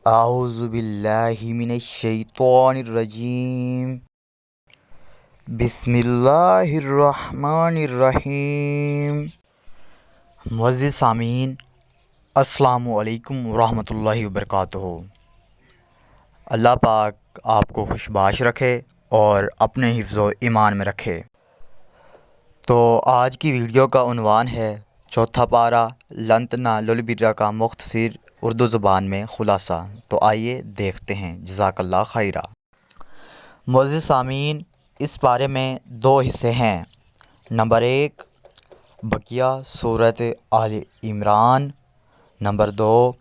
اعوذ باللہ من الشیطان الرجیم، بسم اللہ الرحمن الرحیم۔ معزز سامعین، السلام علیکم ورحمۃ اللہ وبرکاتہ۔ اللہ پاک آپ کو خوش باش رکھے اور اپنے حفظ و ایمان میں رکھے۔ تو آج کی ویڈیو کا عنوان ہے چوتھا پارہ لن تنالوا البر کا مختصر اردو زبان میں خلاصہ۔ تو آئیے دیکھتے ہیں، جزاک اللہ خیرہ۔ معزز سامعین، اس پارے میں دو حصے ہیں۔ نمبر 1 بقیہ سورۃ آل عمران، نمبر 2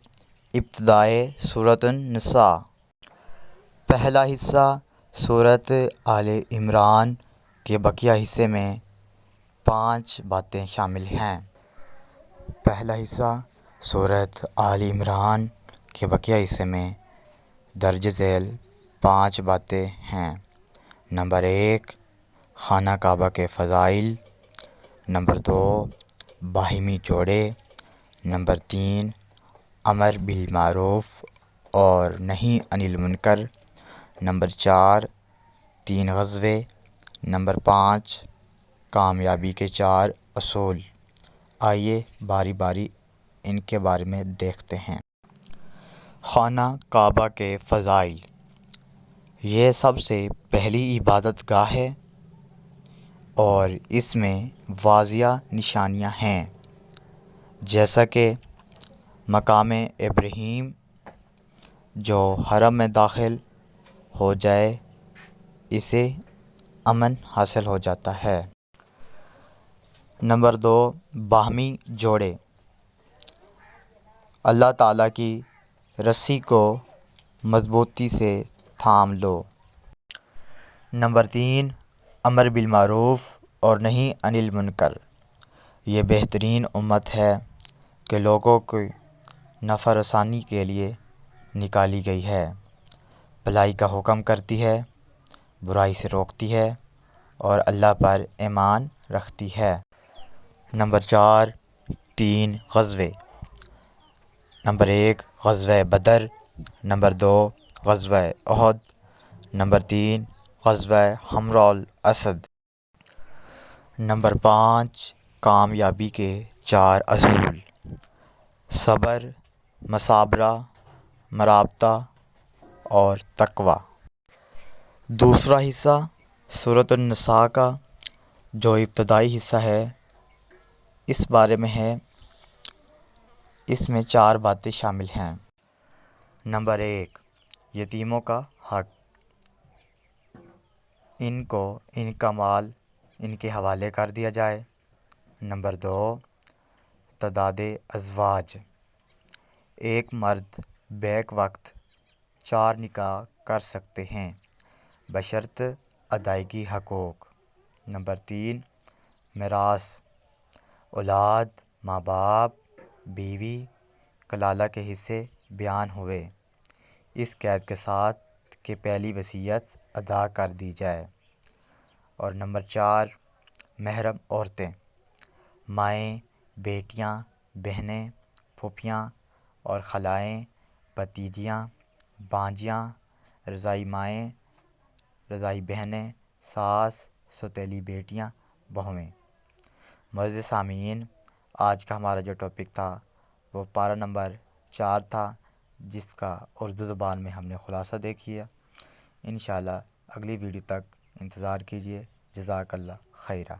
ابتدائے سورۃ النساء۔ پہلا حصہ سورۃ آل عمران کے بقیہ حصے میں 5 باتیں شامل ہیں۔ پہلا حصہ سورۃ آل عمران کے بقیہ حصے میں درج ذیل 5 باتیں ہیں۔ نمبر 1 خانہ کعبہ کے فضائل، نمبر 2 باہمی جوڑے، نمبر 3 امر بالمعروف اور نہی عن المنکر، نمبر 4 3 غزوے، نمبر 5 کامیابی کے 4 اصول۔ آئیے باری باری ان کے بارے میں دیکھتے ہیں۔ خانہ کعبہ کے فضائل۔ یہ سب سے پہلی عبادت گاہ ہے اور اس میں واضح نشانیاں ہیں، جیسا کہ مقام ابراہیم جو حرم میں داخل ہو جائے اسے امن حاصل ہو جاتا ہے۔ نمبر 2 باہمی جوڑے، اللہ تعالیٰ کی رسی کو مضبوطی سے تھام لو۔ نمبر 3 امر بالمعروف اور نہی عن المنکر۔ یہ بہترین امت ہے کہ لوگوں کو نفع رسانی کے لیے نکالی گئی ہے، بھلائی کا حکم کرتی ہے، برائی سے روکتی ہے اور اللہ پر ایمان رکھتی ہے۔ نمبر 4 3 غزوے۔ نمبر 1 غزوہ بدر، نمبر 2 غزوہ احد، نمبر 3 غزوہ حمراء الاسد۔ نمبر 5 کامیابی کے 4 اصول، صبر، مثابرہ، مرابطہ اور تقوی۔ دوسرا حصہ سورۃ النساء کا جو ابتدائی حصہ ہے، اس بارے میں ہے، اس میں 4 باتیں شامل ہیں۔ نمبر 1 یتیموں کا حق، ان کو ان کا مال ان کے حوالے کر دیا جائے۔ نمبر 2 تعداد ازواج، ایک مرد بیک وقت 4 نکاح کر سکتے ہیں بشرط ادائیگی حقوق۔ نمبر 3 میراث، اولاد، ماں باپ، بیوی، کلالہ کے حصے بیان ہوئے، اس قید کے ساتھ کہ پہلی وصیت ادا کر دی جائے۔ اور نمبر 4 محرم عورتیں، مائیں، بیٹیاں، بہنیں، پھوپھیاں اور خالائیں، بھتیجیاں، بھانجیاں، رضاعی مائیں، رضاعی بہنیں، ساس، سوتیلی بیٹیاں، بہویں۔ معزز سامعین، آج کا ہمارا جو ٹاپک تھا وہ پارہ نمبر 4 تھا، جس کا اردو زبان میں ہم نے خلاصہ دیکھیا۔ انشاءاللہ اگلی ویڈیو تک انتظار کیجیے۔ جزاک اللہ خیرہ۔